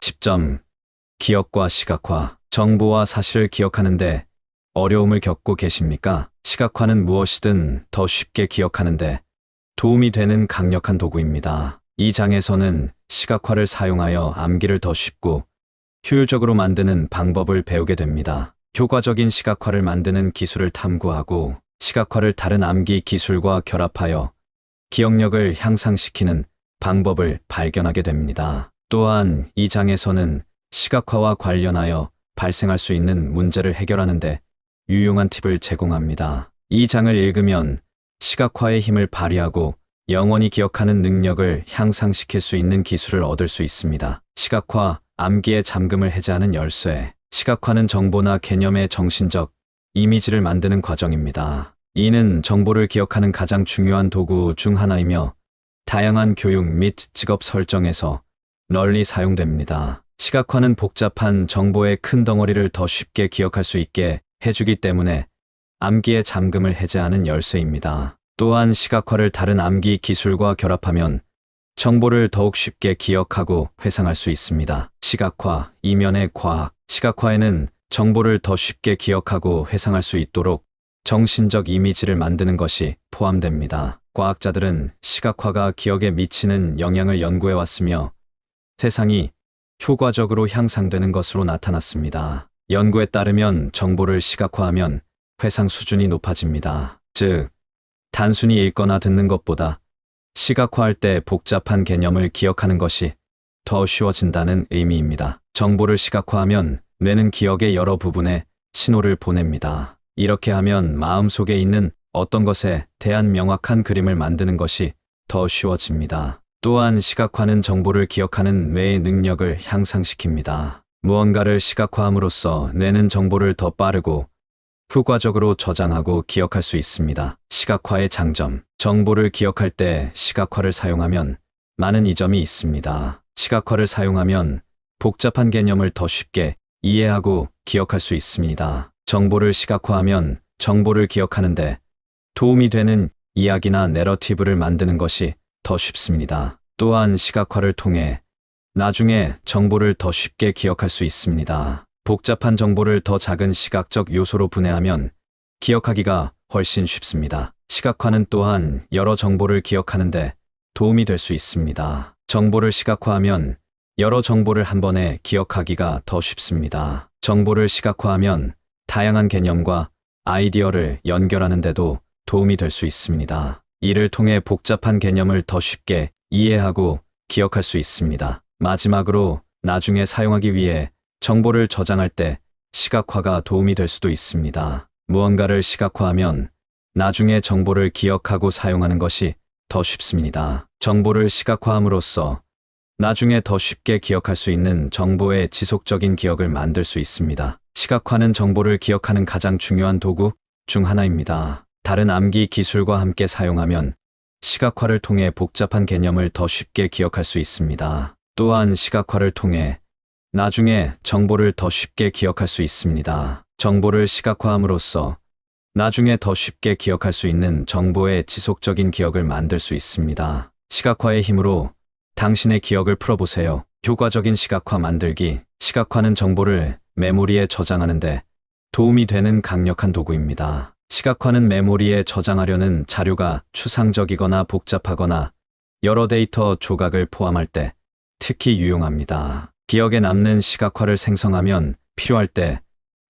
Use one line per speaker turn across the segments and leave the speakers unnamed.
10점. 기억과 시각화. 정보와 사실을 기억하는데 어려움을 겪고 계십니까? 시각화는 무엇이든 더 쉽게 기억하는데 도움이 되는 강력한 도구입니다. 이 장에서는 시각화를 사용하여 암기를 더 쉽고 효율적으로 만드는 방법을 배우게 됩니다. 효과적인 시각화를 만드는 기술을 탐구하고 시각화를 다른 암기 기술과 결합하여 기억력을 향상시키는 방법을 발견하게 됩니다. 또한 이 장에서는 시각화와 관련하여 발생할 수 있는 문제를 해결하는 데 유용한 팁을 제공합니다. 이 장을 읽으면 시각화의 힘을 발휘하고 영원히 기억하는 능력을 향상시킬 수 있는 기술을 얻을 수 있습니다. 시각화, 암기의 잠금을 해제하는 열쇠. 시각화는 정보나 개념의 정신적 이미지를 만드는 과정입니다. 이는 정보를 기억하는 가장 중요한 도구 중 하나이며 다양한 교육 및 직업 설정에서 널리 사용됩니다. 시각화는 복잡한 정보의 큰 덩어리를 더 쉽게 기억할 수 있게 해주기 때문에 암기의 잠금을 해제하는 열쇠입니다. 또한 시각화를 다른 암기 기술과 결합하면 정보를 더욱 쉽게 기억하고 회상할 수 있습니다. 시각화, 이면의 과학. 시각화에는 정보를 더 쉽게 기억하고 회상할 수 있도록 정신적 이미지를 만드는 것이 포함됩니다. 과학자들은 시각화가 기억에 미치는 영향을 연구해 왔으며 세상이 효과적으로 향상되는 것으로 나타났습니다. 연구에 따르면 정보를 시각화하면 회상 수준이 높아집니다. 즉, 단순히 읽거나 듣는 것보다 시각화할 때 복잡한 개념을 기억하는 것이 더 쉬워진다는 의미입니다. 정보를 시각화하면 뇌는 기억의 여러 부분에 신호를 보냅니다. 이렇게 하면 마음속에 있는 어떤 것에 대한 명확한 그림을 만드는 것이 더 쉬워집니다. 또한 시각화는 정보를 기억하는 뇌의 능력을 향상시킵니다. 무언가를 시각화함으로써 뇌는 정보를 더 빠르고 효과적으로 저장하고 기억할 수 있습니다. 시각화의 장점. 정보를 기억할 때 시각화를 사용하면 많은 이점이 있습니다. 시각화를 사용하면 복잡한 개념을 더 쉽게 이해하고 기억할 수 있습니다. 정보를 시각화하면 정보를 기억하는데 도움이 되는 이야기나 내러티브를 만드는 것이 더 쉽습니다. 또한 시각화를 통해 나중에 정보를 더 쉽게 기억할 수 있습니다. 복잡한 정보를 더 작은 시각적 요소로 분해하면 기억하기가 훨씬 쉽습니다. 시각화는 또한 여러 정보를 기억하는데 도움이 될 수 있습니다. 정보를 시각화하면 여러 정보를 한 번에 기억하기가 더 쉽습니다. 정보를 시각화하면 다양한 개념과 아이디어를 연결하는 데도 도움이 될 수 있습니다. 이를 통해 복잡한 개념을 더 쉽게 이해하고 기억할 수 있습니다. 마지막으로 나중에 사용하기 위해 정보를 저장할 때 시각화가 도움이 될 수도 있습니다. 무언가를 시각화하면 나중에 정보를 기억하고 사용하는 것이 더 쉽습니다. 정보를 시각화함으로써 나중에 더 쉽게 기억할 수 있는 정보의 지속적인 기억을 만들 수 있습니다. 시각화는 정보를 기억하는 가장 중요한 도구 중 하나입니다. 다른 암기 기술과 함께 사용하면 시각화를 통해 복잡한 개념을 더 쉽게 기억할 수 있습니다. 또한 시각화를 통해 나중에 정보를 더 쉽게 기억할 수 있습니다. 정보를 시각화함으로써 나중에 더 쉽게 기억할 수 있는 정보의 지속적인 기억을 만들 수 있습니다. 시각화의 힘으로 당신의 기억을 풀어보세요. 효과적인 시각화 만들기. 시각화는 정보를 메모리에 저장하는데 도움이 되는 강력한 도구입니다. 시각화는 메모리에 저장하려는 자료가 추상적이거나 복잡하거나 여러 데이터 조각을 포함할 때 특히 유용합니다. 기억에 남는 시각화를 생성하면 필요할 때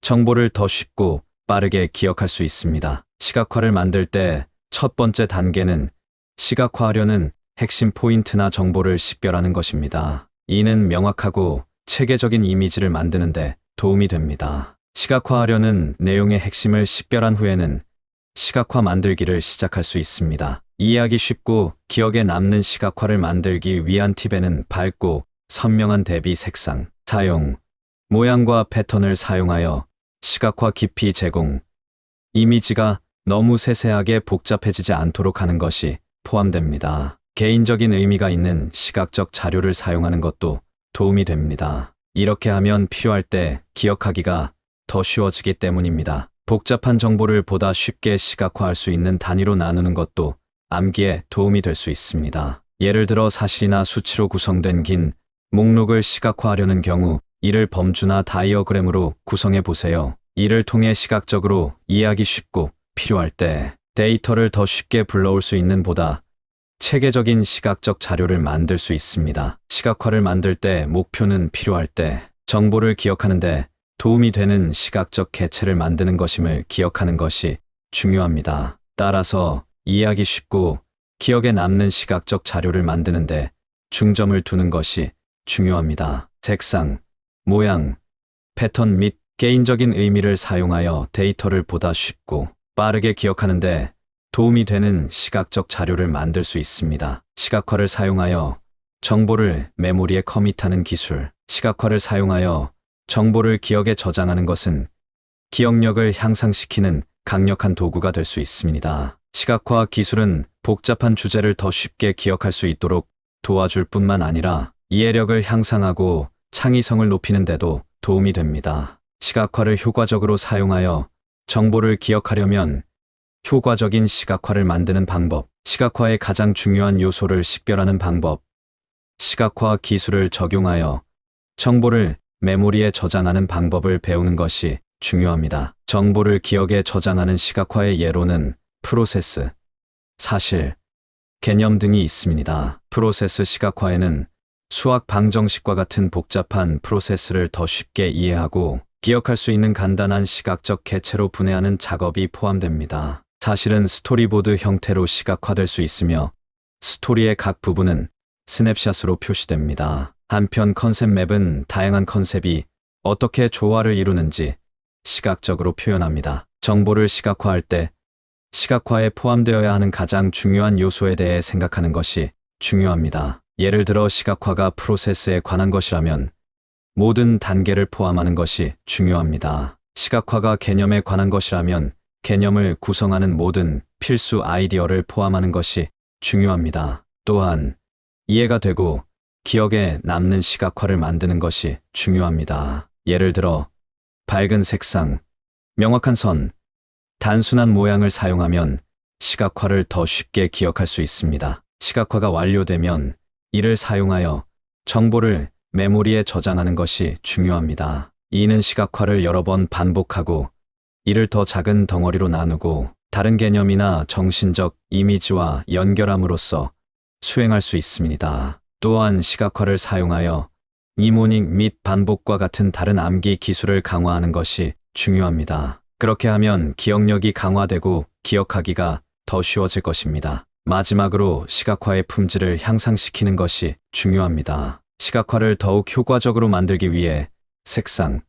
정보를 더 쉽고 빠르게 기억할 수 있습니다. 시각화를 만들 때 첫 번째 단계는 시각화하려는 핵심 포인트나 정보를 식별하는 것입니다. 이는 명확하고 체계적인 이미지를 만드는데 도움이 됩니다. 시각화하려는 내용의 핵심을 식별한 후에는 시각화 만들기를 시작할 수 있습니다. 이해하기 쉽고 기억에 남는 시각화를 만들기 위한 팁에는 밝고 선명한 대비 색상, 사용, 모양과 패턴을 사용하여 시각화 깊이 제공, 이미지가 너무 세세하게 복잡해지지 않도록 하는 것이 포함됩니다. 개인적인 의미가 있는 시각적 자료를 사용하는 것도 도움이 됩니다. 이렇게 하면 필요할 때 기억하기가 더 쉬워지기 때문입니다. 복잡한 정보를 보다 쉽게 시각화할 수 있는 단위로 나누는 것도 암기에 도움이 될 수 있습니다. 예를 들어 사실이나 수치로 구성된 긴 목록을 시각화하려는 경우 이를 범주나 다이어그램으로 구성해 보세요. 이를 통해 시각적으로 이해하기 쉽고 필요할 때 데이터를 더 쉽게 불러올 수 있는 보다 체계적인 시각적 자료를 만들 수 있습니다. 시각화를 만들 때 목표는 필요할 때 정보를 기억하는데 도움이 되는 시각적 개체를 만드는 것임을 기억하는 것이 중요합니다. 따라서 이해하기 쉽고 기억에 남는 시각적 자료를 만드는데 중점을 두는 것이 중요합니다. 색상, 모양, 패턴 및 개인적인 의미를 사용하여 데이터를 보다 쉽고 빠르게 기억하는데 도움이 되는 시각적 자료를 만들 수 있습니다. 시각화를 사용하여 정보를 메모리에 커밋하는 기술. 시각화를 사용하여 정보를 기억에 저장하는 것은 기억력을 향상시키는 강력한 도구가 될 수 있습니다. 시각화 기술은 복잡한 주제를 더 쉽게 기억할 수 있도록 도와줄 뿐만 아니라 이해력을 향상하고 창의성을 높이는 데도 도움이 됩니다. 시각화를 효과적으로 사용하여 정보를 기억하려면 효과적인 시각화를 만드는 방법, 시각화의 가장 중요한 요소를 식별하는 방법, 시각화 기술을 적용하여 정보를 메모리에 저장하는 방법을 배우는 것이 중요합니다. 정보를 기억에 저장하는 시각화의 예로는 프로세스, 사실, 개념 등이 있습니다. 프로세스 시각화에는 수학 방정식과 같은 복잡한 프로세스를 더 쉽게 이해하고 기억할 수 있는 간단한 시각적 개체로 분해하는 작업이 포함됩니다. 사실은 스토리보드 형태로 시각화될 수 있으며 스토리의 각 부분은 스냅샷으로 표시됩니다. 한편 컨셉 맵은 다양한 컨셉이 어떻게 조화를 이루는지 시각적으로 표현합니다. 정보를 시각화할 때 시각화에 포함되어야 하는 가장 중요한 요소에 대해 생각하는 것이 중요합니다. 예를 들어 시각화가 프로세스에 관한 것이라면 모든 단계를 포함하는 것이 중요합니다. 시각화가 개념에 관한 것이라면 개념을 구성하는 모든 필수 아이디어를 포함하는 것이 중요합니다. 또한 이해가 되고 기억에 남는 시각화를 만드는 것이 중요합니다. 예를 들어 밝은 색상, 명확한 선, 단순한 모양을 사용하면 시각화를 더 쉽게 기억할 수 있습니다. 시각화가 완료되면 이를 사용하여 정보를 메모리에 저장하는 것이 중요합니다. 이는 시각화를 여러 번 반복하고 이를 더 작은 덩어리로 나누고 다른 개념이나 정신적 이미지와 연결함으로써 수행할 수 있습니다. 또한 시각화를 사용하여 니모닝 및 반복과 같은 다른 암기 기술을 강화하는 것이 중요합니다. 그렇게 하면 기억력이 강화되고 기억하기가 더 쉬워질 것입니다. 마지막으로 시각화의 품질을 향상시키는 것이 중요합니다. 시각화를 더욱 효과적으로 만들기 위해 색상,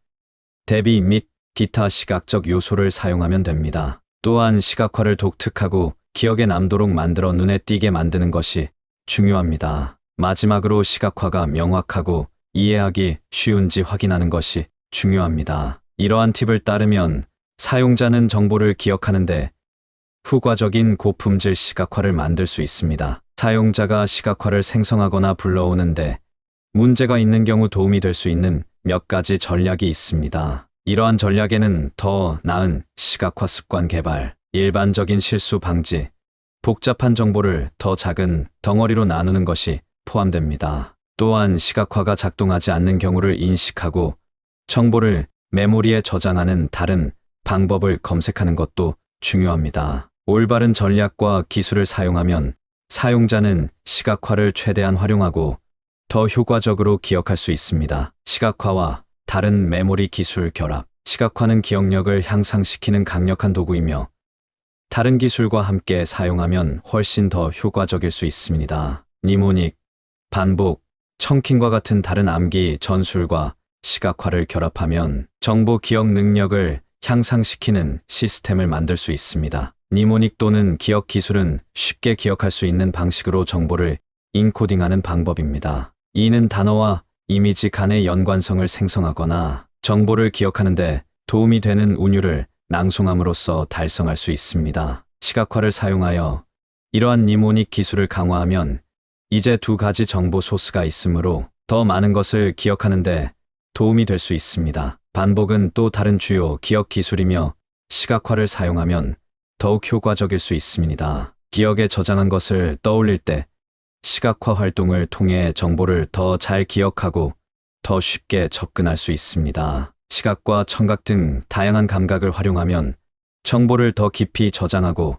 대비 및 기타 시각적 요소를 사용하면 됩니다. 또한 시각화를 독특하고 기억에 남도록 만들어 눈에 띄게 만드는 것이 중요합니다. 마지막으로 시각화가 명확하고 이해하기 쉬운지 확인하는 것이 중요합니다. 이러한 팁을 따르면 사용자는 정보를 기억하는데 후과적인 고품질 시각화를 만들 수 있습니다. 사용자가 시각화를 생성하거나 불러오는데 문제가 있는 경우 도움이 될 수 있는 몇 가지 전략이 있습니다. 이러한 전략에는 더 나은 시각화 습관 개발, 일반적인 실수 방지, 복잡한 정보를 더 작은 덩어리로 나누는 것이 포함됩니다. 또한 시각화가 작동하지 않는 경우를 인식하고 정보를 메모리에 저장하는 다른 방법을 검색하는 것도 중요합니다. 올바른 전략과 기술을 사용하면 사용자는 시각화를 최대한 활용하고 더 효과적으로 기억할 수 있습니다. 시각화와 다른 메모리 기술 결합. 시각화는 기억력을 향상시키는 강력한 도구이며 다른 기술과 함께 사용하면 훨씬 더 효과적일 수 있습니다. 니모닉, 반복, 청킹과 같은 다른 암기 전술과 시각화를 결합하면 정보 기억 능력을 향상시키는 시스템을 만들 수 있습니다. 니모닉 또는 기억 기술은 쉽게 기억할 수 있는 방식으로 정보를 인코딩하는 방법입니다. 이는 단어와 이미지 간의 연관성을 생성하거나 정보를 기억하는데 도움이 되는 운율을 낭송함으로써 달성할 수 있습니다. 시각화를 사용하여 이러한 니모닉 기술을 강화하면 이제 두 가지 정보 소스가 있으므로 더 많은 것을 기억하는데 도움이 될 수 있습니다. 반복은 또 다른 주요 기억 기술이며 시각화를 사용하면 더욱 효과적일 수 있습니다. 기억에 저장한 것을 떠올릴 때 시각화 활동을 통해 정보를 더 잘 기억하고 더 쉽게 접근할 수 있습니다. 시각과 청각 등 다양한 감각을 활용하면 정보를 더 깊이 저장하고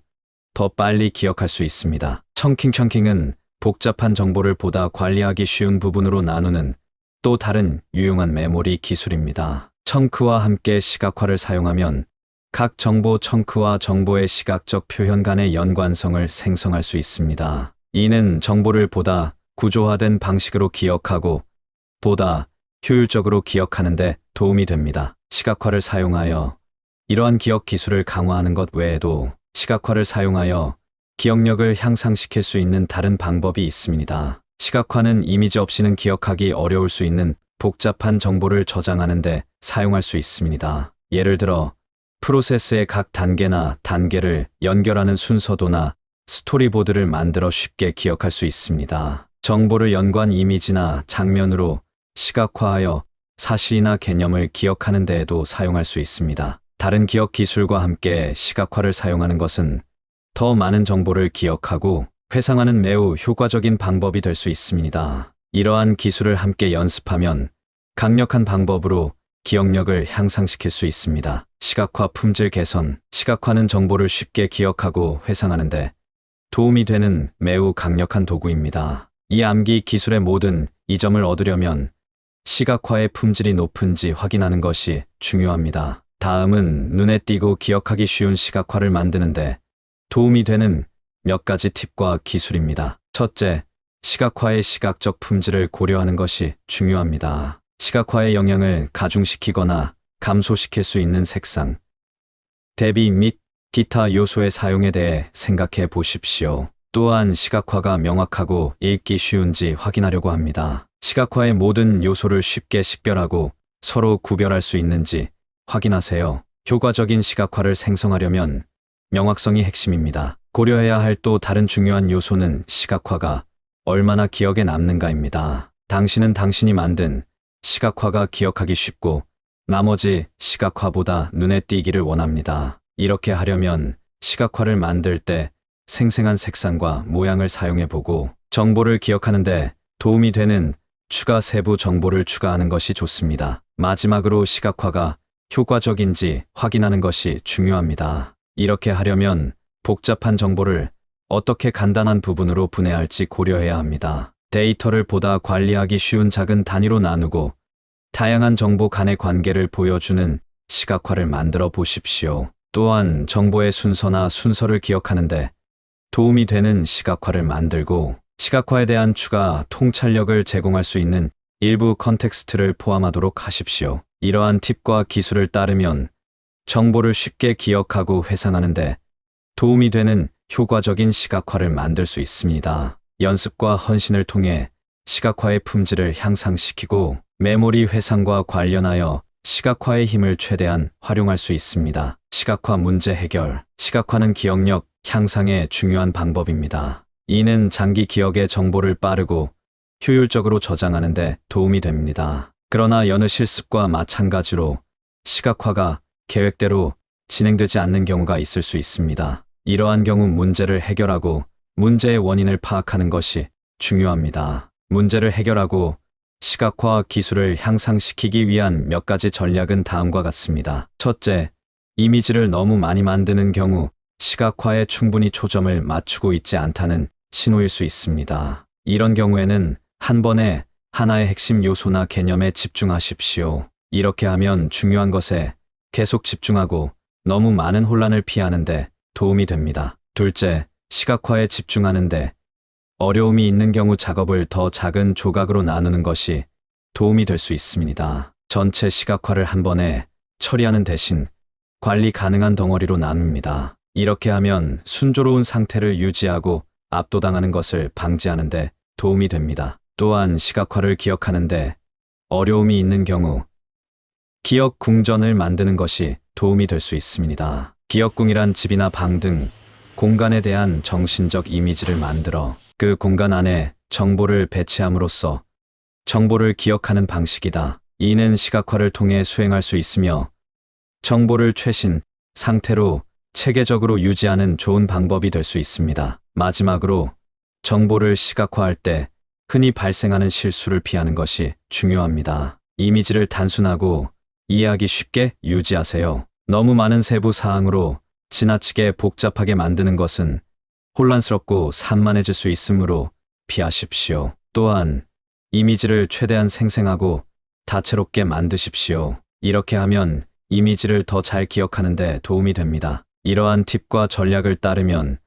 더 빨리 기억할 수 있습니다. 청킹은 복잡한 정보를 보다 관리하기 쉬운 부분으로 나누는 또 다른 유용한 메모리 기술입니다. 청크와 함께 시각화를 사용하면 각 정보 청크와 정보의 시각적 표현 간의 연관성을 생성할 수 있습니다. 이는 정보를 보다 구조화된 방식으로 기억하고 보다 효율적으로 기억하는 데 도움이 됩니다. 시각화를 사용하여 이러한 기억 기술을 강화하는 것 외에도 시각화를 사용하여 기억력을 향상시킬 수 있는 다른 방법이 있습니다. 시각화는 이미지 없이는 기억하기 어려울 수 있는 복잡한 정보를 저장하는 데 사용할 수 있습니다. 예를 들어 프로세스의 각 단계를 연결하는 순서도나 스토리보드를 만들어 쉽게 기억할 수 있습니다. 정보를 연관 이미지나 장면으로 시각화하여 사실이나 개념을 기억하는 데에도 사용할 수 있습니다. 다른 기억 기술과 함께 시각화를 사용하는 것은 더 많은 정보를 기억하고 회상하는 매우 효과적인 방법이 될 수 있습니다. 이러한 기술을 함께 연습하면 강력한 방법으로 기억력을 향상시킬 수 있습니다. 시각화 품질 개선. 시각화는 정보를 쉽게 기억하고 회상하는데 도움이 되는 매우 강력한 도구입니다. 이 암기 기술의 모든 이점을 얻으려면 시각화의 품질이 높은지 확인하는 것이 중요합니다. 다음은 눈에 띄고 기억하기 쉬운 시각화를 만드는데 도움이 되는 몇 가지 팁과 기술입니다. 첫째, 시각화의 시각적 품질을 고려하는 것이 중요합니다. 시각화의 영향을 가중시키거나 감소시킬 수 있는 색상, 대비 및 기타 요소의 사용에 대해 생각해 보십시오. 또한 시각화가 명확하고 읽기 쉬운지 확인하려고 합니다. 시각화의 모든 요소를 쉽게 식별하고 서로 구별할 수 있는지 확인하세요. 효과적인 시각화를 생성하려면 명확성이 핵심입니다. 고려해야 할 또 다른 중요한 요소는 시각화가 얼마나 기억에 남는가입니다. 당신은 당신이 만든 시각화가 기억하기 쉽고 나머지 시각화보다 눈에 띄기를 원합니다. 이렇게 하려면 시각화를 만들 때 생생한 색상과 모양을 사용해보고 정보를 기억하는데 도움이 되는 추가 세부 정보를 추가하는 것이 좋습니다. 마지막으로 시각화가 효과적인지 확인하는 것이 중요합니다. 이렇게 하려면 복잡한 정보를 어떻게 간단한 부분으로 분해할지 고려해야 합니다. 데이터를 보다 관리하기 쉬운 작은 단위로 나누고 다양한 정보 간의 관계를 보여주는 시각화를 만들어 보십시오. 또한 정보의 순서를 기억하는데 도움이 되는 시각화를 만들고 시각화에 대한 추가 통찰력을 제공할 수 있는 일부 컨텍스트를 포함하도록 하십시오. 이러한 팁과 기술을 따르면 정보를 쉽게 기억하고 회상하는데 도움이 되는 효과적인 시각화를 만들 수 있습니다. 연습과 헌신을 통해 시각화의 품질을 향상시키고 메모리 회상과 관련하여 시각화의 힘을 최대한 활용할 수 있습니다. 시각화 문제 해결. 시각화는 기억력 향상에 중요한 방법입니다. 이는 장기 기억의 정보를 빠르고 효율적으로 저장하는 데 도움이 됩니다. 그러나 여느 실습과 마찬가지로 시각화가 계획대로 진행되지 않는 경우가 있을 수 있습니다. 이러한 경우 문제를 해결하고 문제의 원인을 파악하는 것이 중요합니다. 문제를 해결하고 시각화 기술을 향상시키기 위한 몇 가지 전략은 다음과 같습니다. 첫째, 이미지를 너무 많이 만드는 경우 시각화에 충분히 초점을 맞추고 있지 않다는 신호일 수 있습니다. 이런 경우에는 한 번에 하나의 핵심 요소나 개념에 집중하십시오. 이렇게 하면 중요한 것에 계속 집중하고 너무 많은 혼란을 피하는데 도움이 됩니다. 둘째, 시각화에 집중하는데 어려움이 있는 경우 작업을 더 작은 조각으로 나누는 것이 도움이 될 수 있습니다. 전체 시각화를 한 번에 처리하는 대신 관리 가능한 덩어리로 나눕니다. 이렇게 하면 순조로운 상태를 유지하고 압도당하는 것을 방지하는 데 도움이 됩니다. 또한 시각화를 기억하는데 어려움이 있는 경우 기억 궁전을 만드는 것이 도움이 될 수 있습니다. 기억궁이란 집이나 방 등 공간에 대한 정신적 이미지를 만들어 그 공간 안에 정보를 배치함으로써 정보를 기억하는 방식이다. 이는 시각화를 통해 수행할 수 있으며 정보를 최신 상태로 체계적으로 유지하는 좋은 방법이 될 수 있습니다. 마지막으로 정보를 시각화할 때 흔히 발생하는 실수를 피하는 것이 중요합니다. 이미지를 단순하고 이해하기 쉽게 유지하세요. 너무 많은 세부 사항으로 지나치게 복잡하게 만드는 것은 혼란스럽고 산만해질 수 있으므로 피하십시오. 또한 이미지를 최대한 생생하고 다채롭게 만드십시오. 이렇게 하면 이미지를 더 잘 기억하는 데 도움이 됩니다. 이러한 팁과 전략을 따르면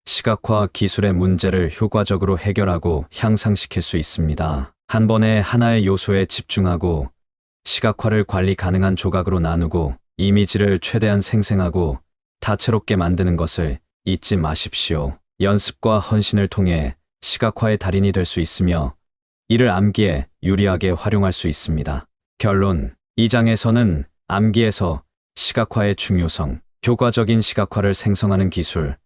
시각화 기술의 문제를 효과적으로 해결하고 향상시킬 수 있습니다. 한 번에 하나의 요소에 집중하고 시각화를 관리 가능한 조각으로 나누고 이미지를 최대한 생생하고 다채롭게 만드는 것을 잊지 마십시오. 연습과 헌신을 통해 시각화의 달인이 될 수 있으며 이를 암기에 유리하게 활용할 수 있습니다. 결론. 이 장에서는 암기에서 시각화의 중요성, 효과적인 시각화를 생성하는 기술,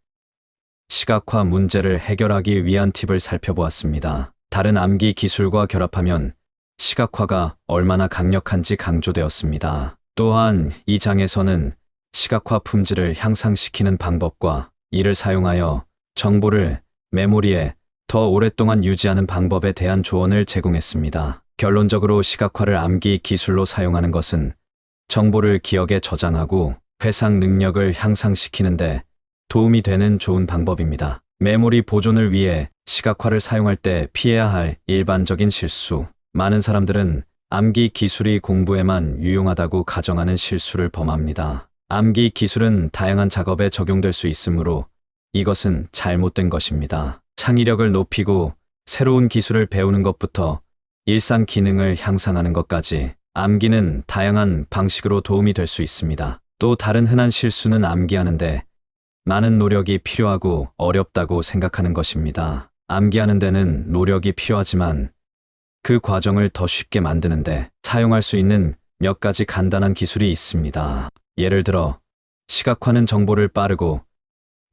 시각화 문제를 해결하기 위한 팁을 살펴보았습니다. 다른 암기 기술과 결합하면 시각화가 얼마나 강력한지 강조되었습니다. 또한 이 장에서는 시각화 품질을 향상시키는 방법과 이를 사용하여 정보를 메모리에 더 오랫동안 유지하는 방법에 대한 조언을 제공했습니다. 결론적으로 시각화를 암기 기술로 사용하는 것은 정보를 기억에 저장하고 회상 능력을 향상시키는데 도움이 되는 좋은 방법입니다. 메모리 보존을 위해 시각화를 사용할 때 피해야 할 일반적인 실수. 많은 사람들은 암기 기술이 공부에만 유용하다고 가정하는 실수를 범합니다. 암기 기술은 다양한 작업에 적용될 수 있으므로 이것은 잘못된 것입니다. 창의력을 높이고 새로운 기술을 배우는 것부터 일상 기능을 향상하는 것까지 암기는 다양한 방식으로 도움이 될 수 있습니다. 또 다른 흔한 실수는 암기하는데 많은 노력이 필요하고 어렵다고 생각하는 것입니다. 암기하는 데는 노력이 필요하지만 그 과정을 더 쉽게 만드는데 사용할 수 있는 몇 가지 간단한 기술이 있습니다. 예를 들어 시각화는 정보를 빠르고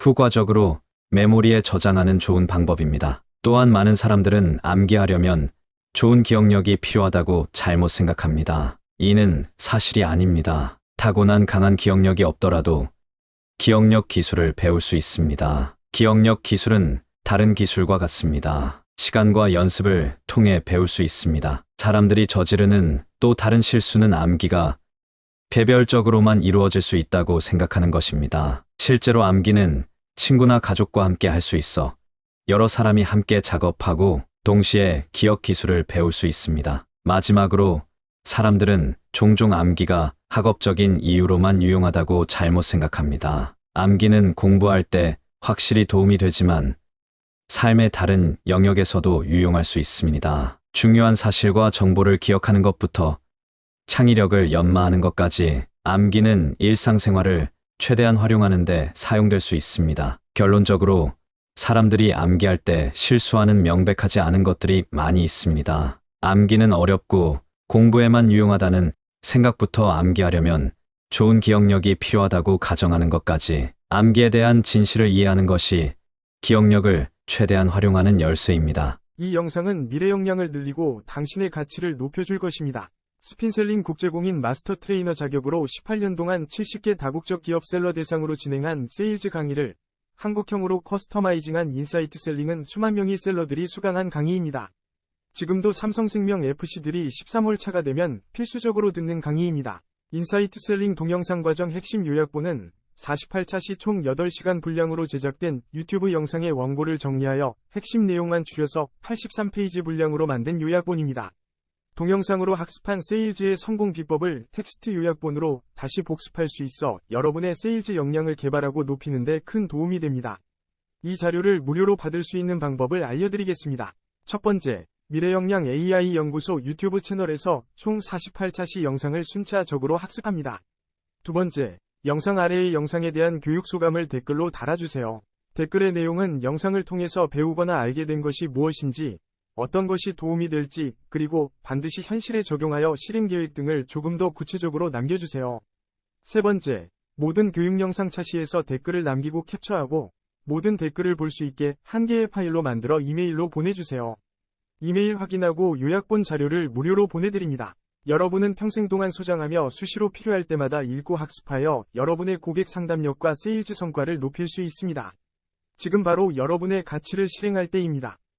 효과적으로 메모리에 저장하는 좋은 방법입니다. 또한 많은 사람들은 암기하려면 좋은 기억력이 필요하다고 잘못 생각합니다. 이는 사실이 아닙니다. 타고난 강한 기억력이 없더라도 기억력 기술을 배울 수 있습니다. 기억력 기술은 다른 기술과 같습니다. 시간과 연습을 통해 배울 수 있습니다. 사람들이 저지르는 또 다른 실수는 암기가 개별적으로만 이루어질 수 있다고 생각하는 것입니다. 실제로 암기는 친구나 가족과 함께 할 수 있어 여러 사람이 함께 작업하고 동시에 기억 기술을 배울 수 있습니다. 마지막으로 사람들은 종종 암기가 학업적인 이유로만 유용하다고 잘못 생각합니다. 암기는 공부할 때 확실히 도움이 되지만 삶의 다른 영역에서도 유용할 수 있습니다. 중요한 사실과 정보를 기억하는 것부터 창의력을 연마하는 것까지 암기는 일상생활을 최대한 활용하는 데 사용될 수 있습니다. 결론적으로 사람들이 암기할 때 실수하는 명백하지 않은 것들이 많이 있습니다. 암기는 어렵고 공부에만 유용하다는 생각부터 암기하려면 좋은 기억력이 필요하다고 가정하는 것까지 암기에 대한 진실을 이해하는 것이 기억력을 최대한 활용하는 열쇠입니다.
이 영상은 미래 역량을 늘리고 당신의 가치를 높여줄 것입니다. 스핀셀링 국제공인 마스터 트레이너 자격으로 18년 동안 70개 다국적 기업 셀러 대상으로 진행한 세일즈 강의를 한국형으로 커스터마이징한 인사이트 셀링은 수만 명의 셀러들이 수강한 강의입니다. 지금도 삼성생명 FC들이 13월 차가 되면 필수적으로 듣는 강의입니다. 인사이트 셀링 동영상 과정 핵심 요약본은 48차 시 총 8시간 분량으로 제작된 유튜브 영상의 원고를 정리하여 핵심 내용만 줄여서 83페이지 분량으로 만든 요약본입니다. 동영상으로 학습한 세일즈의 성공 비법을 텍스트 요약본으로 다시 복습할 수 있어 여러분의 세일즈 역량을 개발하고 높이는 데 큰 도움이 됩니다. 이 자료를 무료로 받을 수 있는 방법을 알려드리겠습니다. 첫 번째, 미래역량 AI 연구소 유튜브 채널에서 총 48차 시 영상을 순차적으로 학습합니다. 두 번째, 영상 아래의 영상에 대한 교육 소감을 댓글로 달아주세요. 댓글의 내용은 영상을 통해서 배우거나 알게 된 것이 무엇인지, 어떤 것이 도움이 될지, 그리고 반드시 현실에 적용하여 실행 계획 등을 조금 더 구체적으로 남겨주세요. 세 번째, 모든 교육 영상 차시에서 댓글을 남기고 캡처하고 모든 댓글을 볼 수 있게 한 개의 파일로 만들어 이메일로 보내주세요. 이메일 확인하고 요약본 자료를 무료로 보내드립니다. 여러분은 평생 동안 소장하며 수시로 필요할 때마다 읽고 학습하여 여러분의 고객 상담력과 세일즈 성과를 높일 수 있습니다. 지금 바로 여러분의 가치를 실행할 때입니다.